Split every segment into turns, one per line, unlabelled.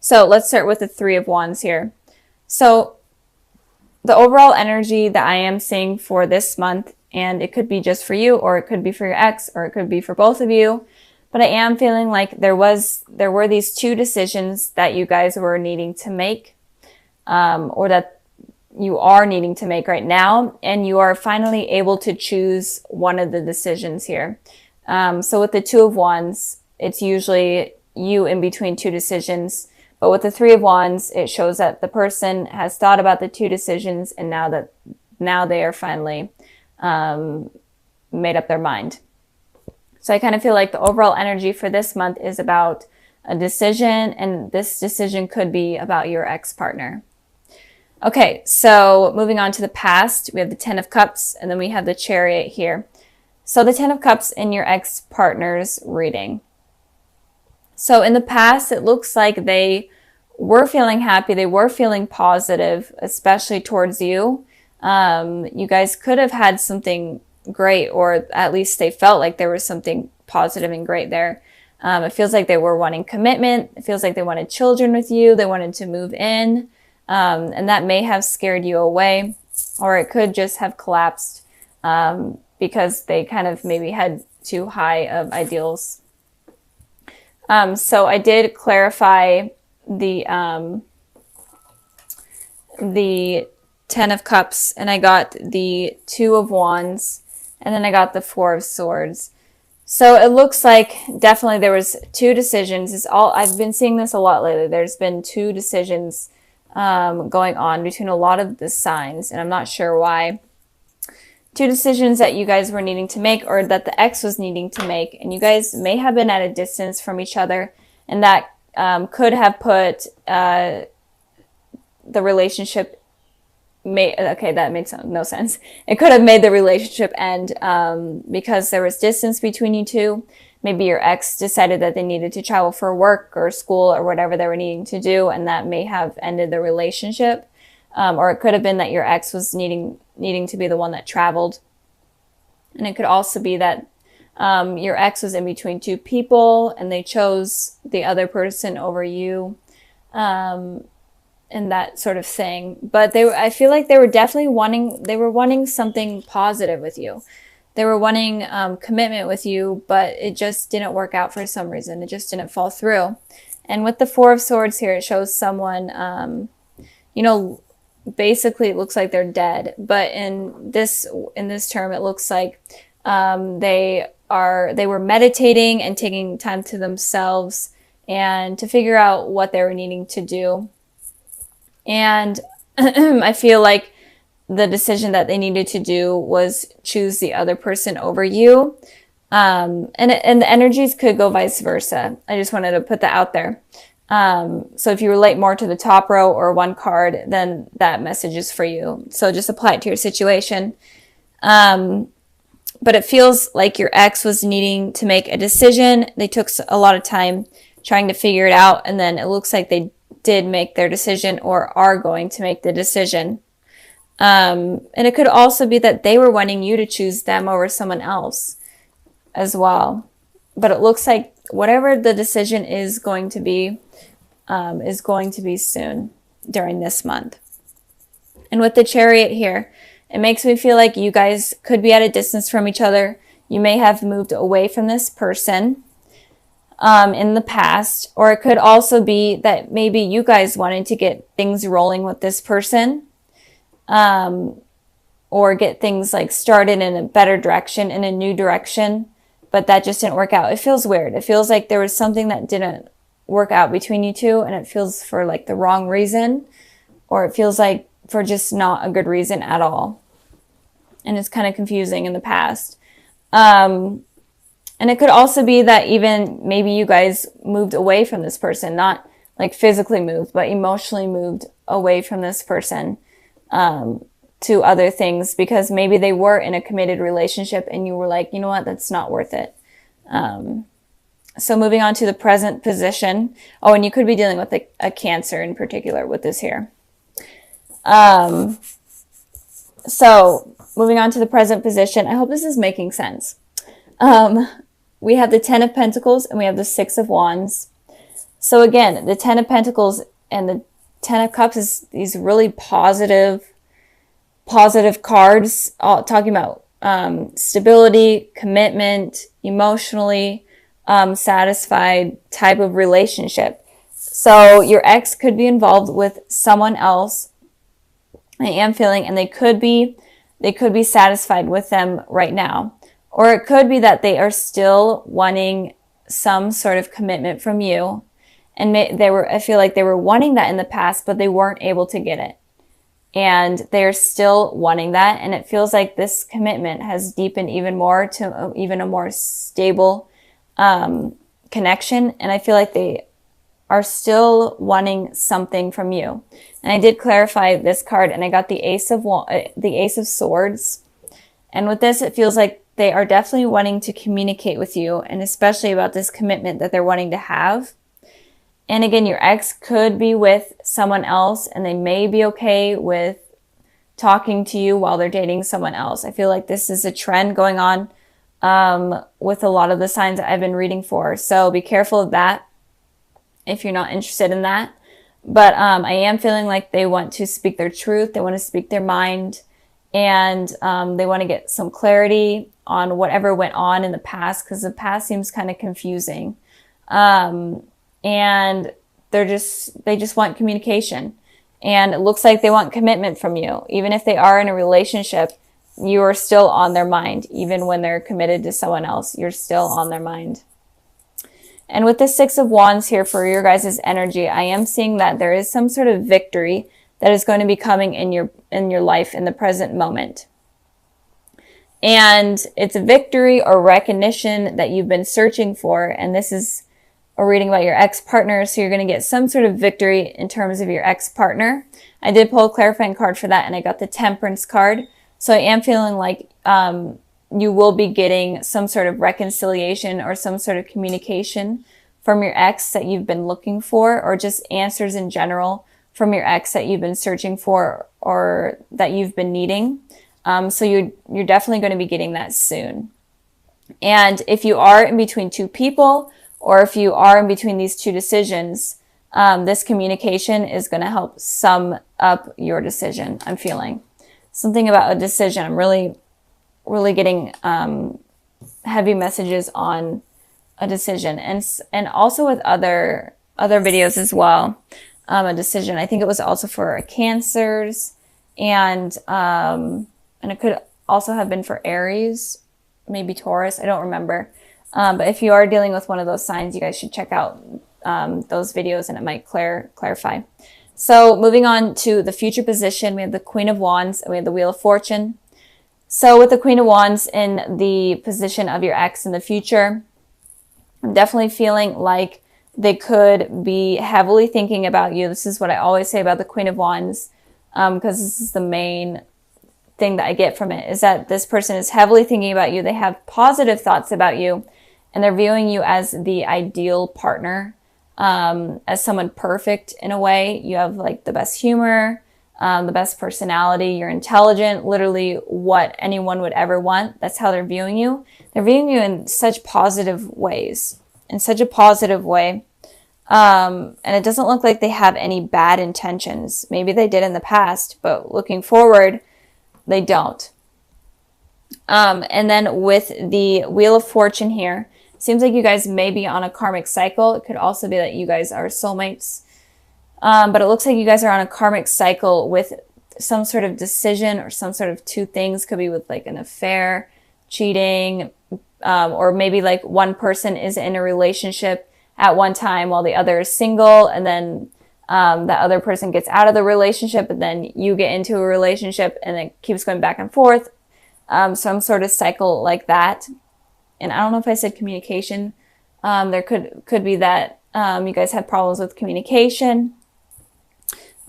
So let's start with the Three of Wands here. So the overall energy that I am seeing for this month, and it could be just for you, or it could be for your ex, or it could be for both of you, but I am feeling like there were these two decisions that you guys were needing to make, or that you are needing to make right now, and you are finally able to choose one of the decisions here. So with the Two of Wands, it's usually you in between two decisions. But with the Three of Wands, it shows that the person has thought about the two decisions, and now they are finally made up their mind. So I kind of feel like the overall energy for this month is about a decision, and this decision could be about your ex-partner. Okay, so moving on to the past, we have the Ten of Cups, and then we have the Chariot here. So the Ten of Cups in your ex-partner's reading. So in the past, it looks like they were feeling happy. They were feeling positive, especially towards you. You guys could have had something great, or at least they felt like there was something positive and great there. It feels like they were wanting commitment. It feels like they wanted children with you. They wanted to move in. And that may have scared you away, or it could just have collapsed because they kind of maybe had too high of ideals. So I did clarify the Ten of Cups, and I got the Two of Wands, and then I got the Four of Swords. So it looks like definitely there was two decisions. I've been seeing this a lot lately. There's been two decisions going on between a lot of the signs, and I'm not sure why. Two decisions that you guys were needing to make, or that the ex was needing to make, and you guys may have been at a distance from each other, and that could have put the relationship that made no sense. It could have made the relationship end because there was distance between you two. Maybe your ex decided that they needed to travel for work or school or whatever they were needing to do, and that may have ended the relationship. Or it could have been that your ex was needing to be the one that traveled. And it could also be that your ex was in between two people and they chose the other person over you, and that sort of thing. But I feel like they were definitely wanting something positive with you. They were wanting commitment with you, but it just didn't work out for some reason. It just didn't fall through. And with the Four of Swords here, it shows someone, basically it looks like they're dead, but in this term it looks like they were meditating and taking time to themselves and to figure out what they were needing to do. And I feel like the decision that they needed to do was choose the other person over you, and the energies could go vice versa. I just wanted to put that out there. So if you relate more to the top row or one card, then that message is for you. So just apply it to your situation. But it feels like your ex was needing to make a decision. They took a lot of time trying to figure it out, and then it looks like they did make their decision or are going to make the decision. And it could also be that they were wanting you to choose them over someone else as well. But it looks like whatever the decision is going to be soon during this month. And with the Chariot here, it makes me feel like you guys could be at a distance from each other. You may have moved away from this person in the past, or it could also be that maybe you guys wanted to get things rolling with this person, or get things like started in a better direction, in a new direction, but that just didn't work out. It feels weird. It feels like there was something that didn't work out between you two, and it feels for like the wrong reason, or it feels like for just not a good reason at all. And it's kind of confusing in the past. And it could also be that even maybe you guys moved away from this person, not like physically moved, but emotionally moved away from this person to other things, because maybe they were in a committed relationship and you were like, you know what, that's not worth it. So moving on to the present position. Oh, and you could be dealing with a Cancer in particular with this here. So moving on to the present position. I hope this is making sense. We have the Ten of Pentacles and we have the Six of Wands. So again, the Ten of Pentacles and the Ten of Cups is these really positive cards, all talking about stability, commitment, emotionally satisfied type of relationship. So your ex could be involved with someone else, I am feeling, and they could be satisfied with them right now. Or it could be that they are still wanting some sort of commitment from you. And I feel like they were wanting that in the past, but they weren't able to get it. And they're still wanting that. And it feels like this commitment has deepened even more to even a more stable connection. And I feel like they are still wanting something from you. And I did clarify this card, and I got the Ace of Swords. And with this, it feels like they are definitely wanting to communicate with you, and especially about this commitment that they're wanting to have. And again, your ex could be with someone else, and they may be okay with talking to you while they're dating someone else. I feel like this is a trend going on with a lot of the signs that I've been reading for. So be careful of that if you're not interested in that. But I am feeling like they want to speak their truth. They want to speak their mind. And they want to get some clarity on whatever went on in the past, because the past seems kind of confusing. And they just want communication. And it looks like they want commitment from you. Even if they are in a relationship, you are still on their mind. Even when they're committed to someone else, you're still on their mind. And with the Six of Wands here for your guys' energy, I am seeing that there is some sort of victory that is going to be coming in your life in the present moment. And it's a victory or recognition that you've been searching for. And this is a reading about your ex-partner. So you're going to get some sort of victory in terms of your ex-partner. I did pull a clarifying card for that, and I got the Temperance card. So I am feeling like you will be getting some sort of reconciliation or some sort of communication from your ex that you've been looking for, or just answers in general from your ex that you've been searching for or that you've been needing. So you're definitely going to be getting that soon. And if you are in between two people, or if you are in between these two decisions, this communication is going to help sum up your decision. I'm feeling something about a decision. I'm really getting heavy messages on a decision, and also with other videos as well. A decision. I think it was also for Cancers, and it could also have been for Aries, maybe Taurus. I don't remember. But if you are dealing with one of those signs, you guys should check out those videos, and it might clarify. So moving on to the future position, we have the Queen of Wands and we have the Wheel of Fortune. So with the Queen of Wands in the position of your ex in the future, I'm definitely feeling like they could be heavily thinking about you. This is what I always say about the Queen of Wands, because this is the main thing that I get from it, is that this person is heavily thinking about you. They have positive thoughts about you, and they're viewing you as the ideal partner, as someone perfect in a way. You have like the best humor, the best personality, you're intelligent, literally what anyone would ever want. That's how they're viewing you. They're viewing you in such positive ways, in such a positive way. And it doesn't look like they have any bad intentions. Maybe they did in the past, but looking forward, they don't. And then with the Wheel of Fortune here, seems like you guys may be on a karmic cycle. It could also be that you guys are soulmates. But it looks like you guys are on a karmic cycle with some sort of decision, or some sort of two things. Could be with like an affair, cheating, or maybe like one person is in a relationship at one time while the other is single, and then that other person gets out of the relationship, and then you get into a relationship, and it keeps going back and forth. Some sort of cycle like that. And I don't know if I said communication. There could be that you guys have problems with communication.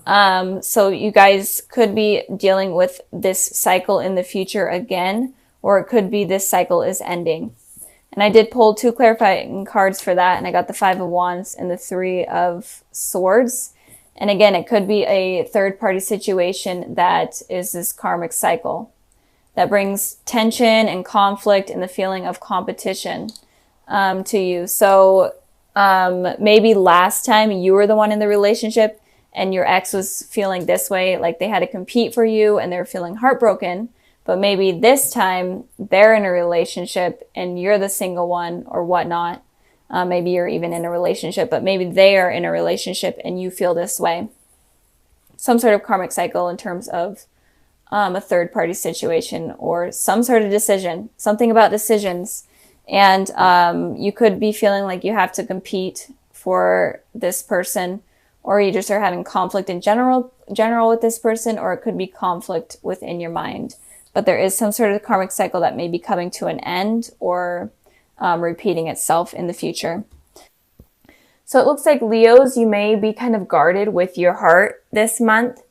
So you guys could be dealing with this cycle in the future again, or it could be this cycle is ending. And I did pull two clarifying cards for that, and I got the Five of Wands and the Three of Swords. And again, it could be a third-party situation that is this karmic cycle that brings tension and conflict and the feeling of competition to you. So Maybe last time you were the one in the relationship and your ex was feeling this way, like they had to compete for you and they're feeling heartbroken. But maybe this time they're in a relationship and you're the single one or whatnot. Maybe you're even in a relationship, but maybe they are in a relationship and you feel this way. Some sort of karmic cycle in terms of a third party situation or some sort of decision, something about decisions. And you could be feeling like you have to compete for this person, or you just are having conflict in general with this person, or it could be conflict within your mind. But there is some sort of karmic cycle that may be coming to an end or repeating itself in the future. So it looks like Leos, you may be kind of guarded with your heart this month.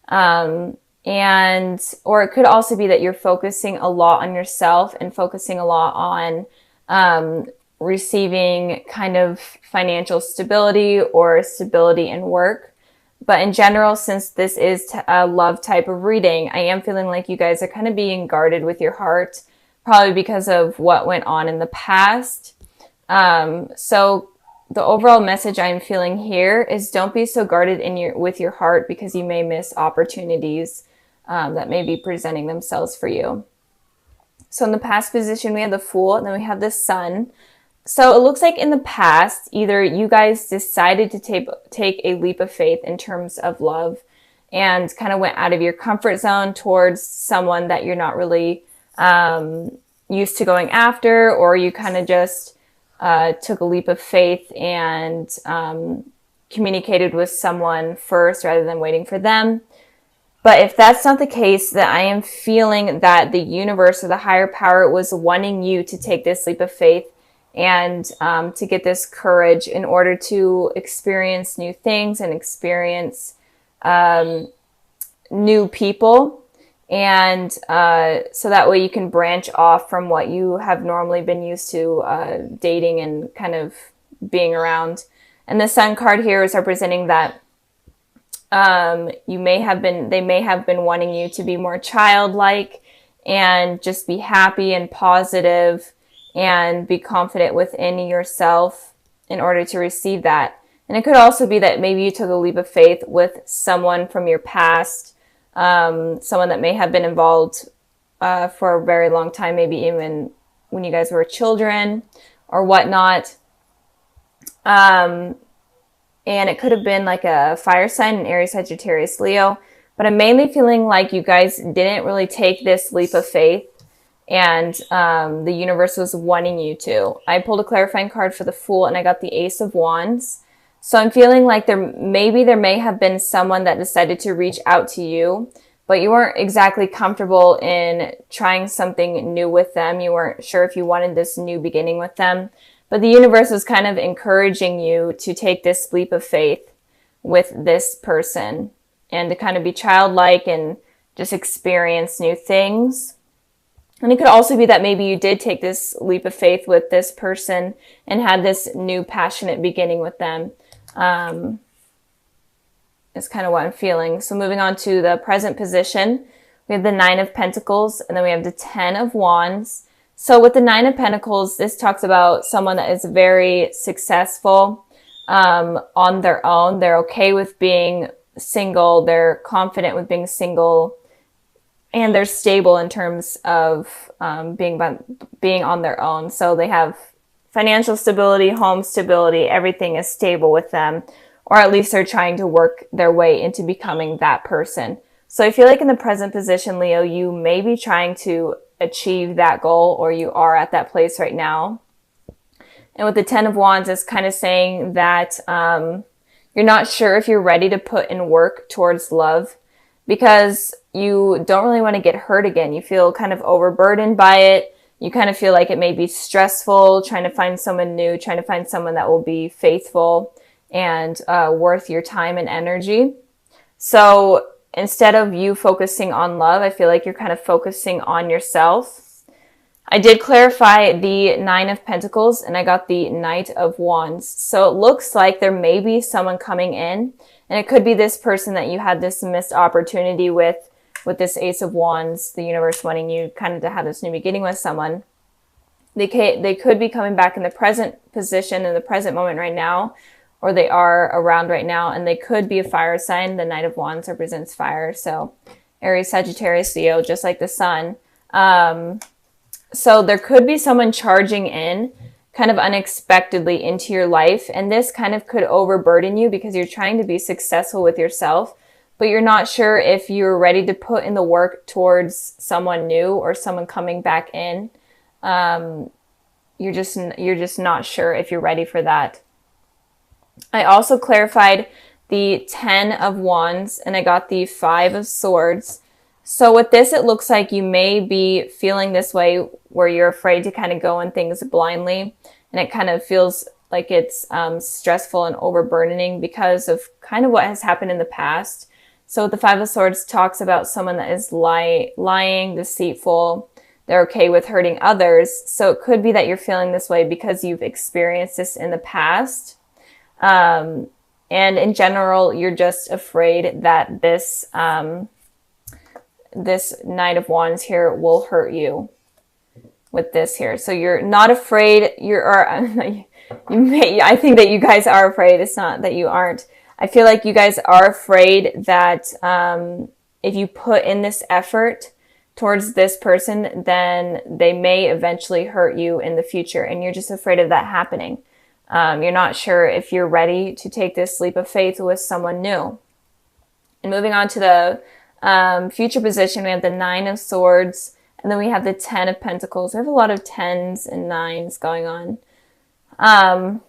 Or it could also be that you're focusing a lot on yourself and focusing a lot on receiving kind of financial stability or stability in work. But in general, since this is a love type of reading, I am feeling like you guys are kind of being guarded with your heart, probably because of what went on in the past. So the overall message I'm feeling here is don't be so guarded with your heart, because you may miss opportunities that may be presenting themselves for you. So in the past position, we have the Fool, and then we have the Sun. So it looks like in the past, either you guys decided to take a leap of faith in terms of love and kind of went out of your comfort zone towards someone that you're not really used to going after, or you kind of just took a leap of faith and communicated with someone first rather than waiting for them. But if that's not the case, then I am feeling that the universe or the higher power was wanting you to take this leap of faith and to get this courage in order to experience new things and experience new people. And so that way you can branch off from what you have normally been used to dating and kind of being around. And the Sun card here is representing that they may have been wanting you to be more childlike and just be happy and positive and be confident within yourself in order to receive that. And it could also be that maybe you took a leap of faith with someone from your past, someone that may have been involved for a very long time, maybe even when you guys were children or whatnot. And it could have been like a fire sign, an Aries, Sagittarius, Leo. But I'm mainly feeling like you guys didn't really take this leap of faith, and the universe was wanting you to. I pulled a clarifying card for the Fool, and I got the Ace of Wands. So I'm feeling like there may have been someone that decided to reach out to you, but you weren't exactly comfortable in trying something new with them. You weren't sure if you wanted this new beginning with them. But the universe was kind of encouraging you to take this leap of faith with this person and to kind of be childlike and just experience new things. And it could also be that maybe you did take this leap of faith with this person and had this new passionate beginning with them. Is kind of what I'm feeling. So moving on to the present position, we have the Nine of Pentacles, and then we have the Ten of Wands. So with the Nine of Pentacles, this talks about someone that is very successful on their own. They're okay with being single. They're confident with being single. And they're stable in terms of being on their own. So they have financial stability, home stability. Everything is stable with them. Or at least they're trying to work their way into becoming that person. So I feel like in the present position, Leo, you may be trying to achieve that goal, or you are at that place right now. And with the Ten of Wands, it's kind of saying that you're not sure if you're ready to put in work towards love, because you don't really want to get hurt again. You feel kind of overburdened by it. You kind of feel like it may be stressful, trying to find someone new, trying to find someone that will be faithful and worth your time and energy. So instead of you focusing on love, I feel like you're kind of focusing on yourself. I did clarify the Nine of Pentacles, and I got the Knight of Wands. So it looks like there may be someone coming in, and it could be this person that you had this missed opportunity with this Ace of Wands, the universe wanting you kind of to have this new beginning with someone. They could be coming back in the present position, in the present moment right now, or they are around right now, and they could be a fire sign. The Knight of Wands represents fire. So Aries, Sagittarius, Leo, just like the sun. So there could be someone charging in kind of unexpectedly into your life. And this kind of could overburden you because you're trying to be successful with yourself, but you're not sure if you're ready to put in the work towards someone new or someone coming back in. You're just not sure if you're ready for that. I also clarified the 10 of Wands and I got the 5 of Swords. So with this, it looks like you may be feeling this way where you're afraid to kind of go in things blindly. And it kind of feels like it's stressful and overburdening because of kind of what has happened in the past. So the 5 of Swords talks about someone that is lying, deceitful. They're okay with hurting others. So it could be that you're feeling this way because you've experienced this in the past. And in general, you're just afraid that this Knight of Wands here will hurt you with this here. So you're not afraid. I think that you guys are afraid. It's not that you aren't. I feel like you guys are afraid that if you put in this effort towards this person, then they may eventually hurt you in the future. And you're just afraid of that happening. You're not sure if you're ready to take this leap of faith with someone new. And moving on to the future position, we have the 9 of Swords, and then we have the 10 of Pentacles. We have a lot of 10s and 9s going on.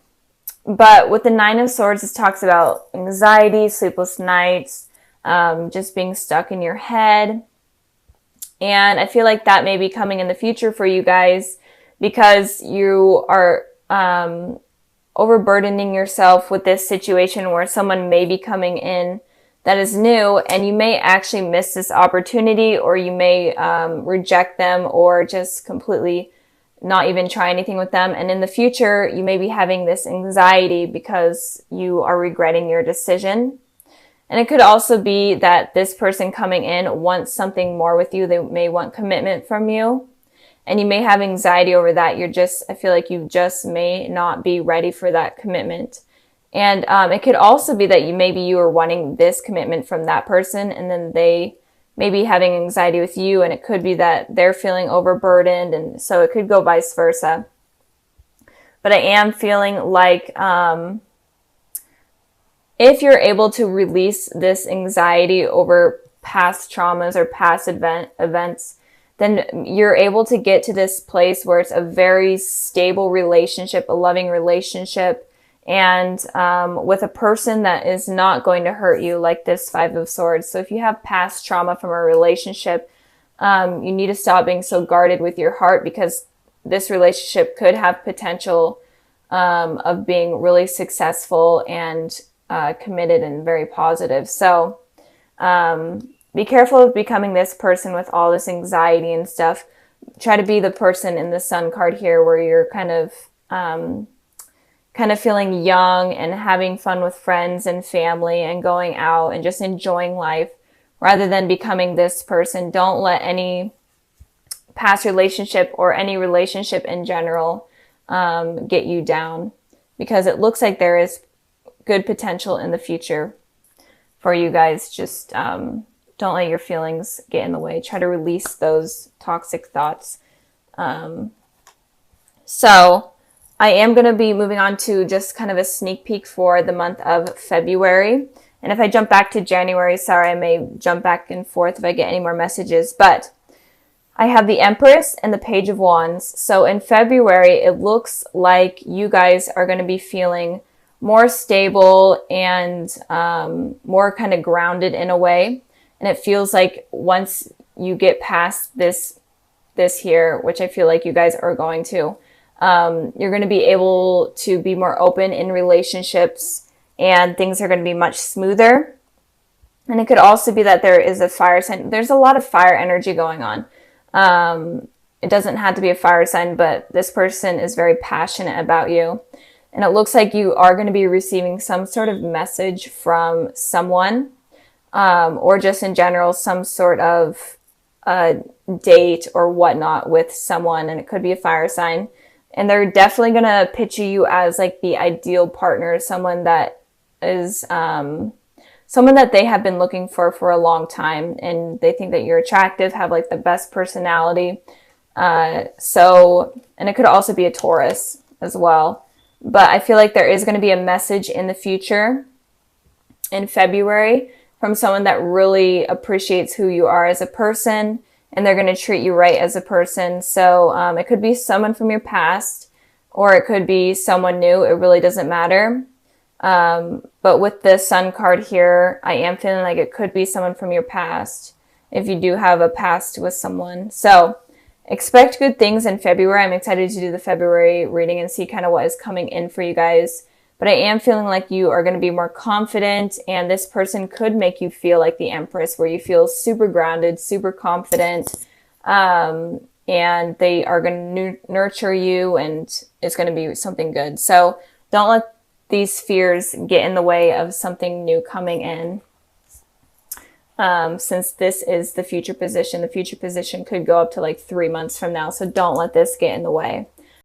But with the 9 of Swords, it talks about anxiety, sleepless nights, just being stuck in your head. And I feel like that may be coming in the future for you guys because you are overburdening yourself with this situation where someone may be coming in that is new, and you may actually miss this opportunity, or you may reject them or just completely not even try anything with them. And in the future, you may be having this anxiety because you are regretting your decision. And it could also be that this person coming in wants something more with you. They may want commitment from you, and you may have anxiety over that. I feel like you just may not be ready for that commitment. And it could also be that you are wanting this commitment from that person, and then they may be having anxiety with you, and it could be that they're feeling overburdened, and so it could go vice versa. But I am feeling like if you're able to release this anxiety over past traumas or past events, then you're able to get to this place where it's a very stable relationship, a loving relationship, and with a person that is not going to hurt you, like this 5 of Swords. So if you have past trauma from a relationship, you need to stop being so guarded with your heart, because this relationship could have potential of being really successful and committed and very positive. So be careful of becoming this person with all this anxiety and stuff. Try to be the person in the Sun card here where you're kind of feeling young and having fun with friends and family and going out and just enjoying life, rather than becoming this person. Don't let any past relationship or any relationship in general get you down, because it looks like there is good potential in the future for you guys. Just don't let your feelings get in the way. Try to release those toxic thoughts. So I am going to be moving on to just kind of a sneak peek for the month of February. And if I jump back to January, sorry, I may jump back and forth if I get any more messages, but I have the Empress and the Page of Wands. So in February, it looks like you guys are going to be feeling more stable and more kind of grounded in a way. And it feels like once you get past this here, which I feel like you guys are going to, you're going to be able to be more open in relationships, and things are going to be much smoother. And it could also be that there is a fire sign. There's a lot of fire energy going on. It doesn't have to be a fire sign, but this person is very passionate about you. And it looks like you are going to be receiving some sort of message from someone, or just in general, some sort of a date or whatnot with someone, and it could be a fire sign. And they're definitely going to picture you as like the ideal partner, someone that is someone that they have been looking for a long time, and they think that you're attractive, have like the best personality. And it could also be a Taurus as well. But I feel like there is going to be a message in the future in February from someone that really appreciates who you are as a person, and they're going to treat you right as a person. So it could be someone from your past, or it could be someone new. It really doesn't matter. But with the Sun card here, I am feeling like it could be someone from your past, if you do have a past with someone. So expect good things in February. I'm excited to do the February reading and see kind of what is coming in for you guys. But I am feeling like you are going to be more confident, and this person could make you feel like the Empress, where you feel super grounded, super confident, and they are going to nurture you, and it's going to be something good. So don't let these fears get in the way of something new coming in. Since this is the future position could go up to like 3 months from now. So don't let this get in the way.